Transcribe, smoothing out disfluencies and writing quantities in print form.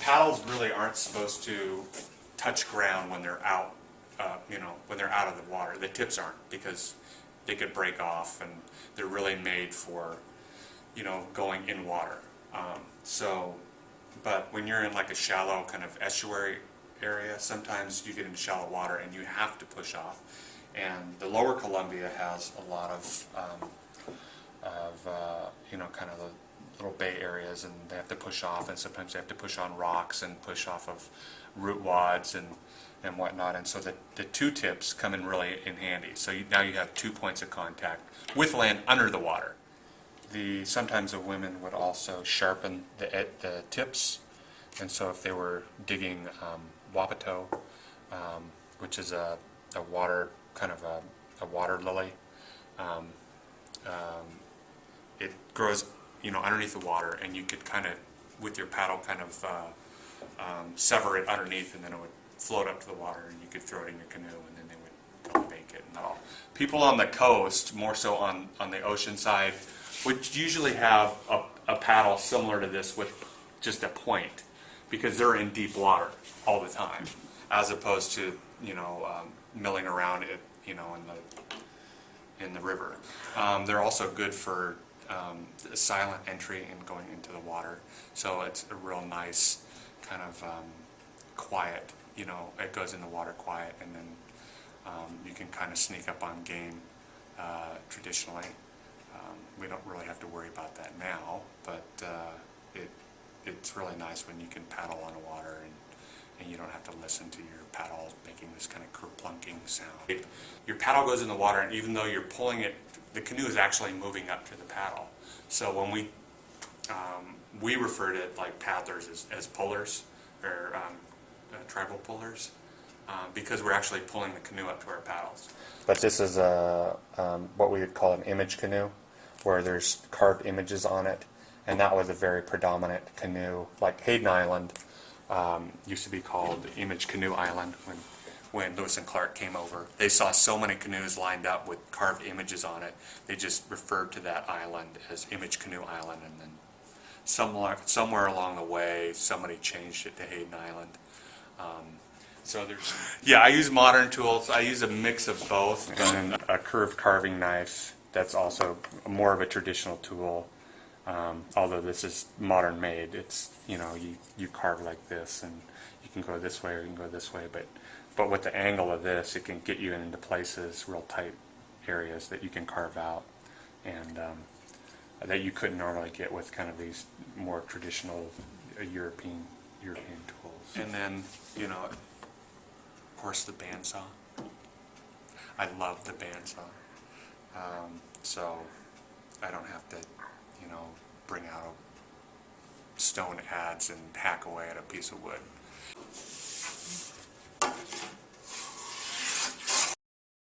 paddles really aren't supposed to touch ground when they're out, when they're out of the water. The tips aren't, because they could break off, and they're really made for, going in water. But when you're in like a shallow kind of estuary area, sometimes you get into shallow water and you have to push off. And the lower Columbia has a lot of kind of the little bay areas, and they have to push off, and sometimes they have to push on rocks and push off of root wads and whatnot. And so the two tips come in really in handy. So now you have 2 points of contact with land under the water. Sometimes the women would also sharpen the tips, and so if they were digging wapato, which is a water kind of a water lily, it grows underneath the water, and you could kind of with your paddle kind of sever it underneath, and then it would float up to the water, and you could throw it in your canoe, and then they would go bake it and all. People on the coast, more so on the ocean side, would usually have a paddle similar to this with just a point, because they're in deep water all the time, as opposed to milling around it in the river. They're also good for silent entry and going into the water, so it's a real nice kind of quiet. It goes in the water quiet, and then you can kind of sneak up on game traditionally. We don't really have to worry about that now, but it's really nice when you can paddle on the water and you don't have to listen to your paddle making this kind of kerplunking sound. Your paddle goes in the water, and even though you're pulling it, the canoe is actually moving up to the paddle. So when we refer to it like paddlers as pullers, or tribal pullers, because we're actually pulling the canoe up to our paddles. But this is what we would call an image canoe, where there's carved images on it, and that was a very predominant canoe. Like Hayden Island used to be called Image Canoe Island when Lewis and Clark came over. They saw so many canoes lined up with carved images on it, they just referred to that island as Image Canoe Island, and then somewhere along the way somebody changed it to Hayden Island. I use modern tools. I use a mix of both, and then a curved carving knife. That's also more of a traditional tool, although this is modern made. It's you carve like this, and you can go this way or you can go this way, but with the angle of this, it can get you into places, real tight areas that you can carve out, and that you couldn't normally get with kind of these more traditional European tools. And then of course, the bandsaw. I love the bandsaw. So I don't have to, bring out stone adze and hack away at a piece of wood.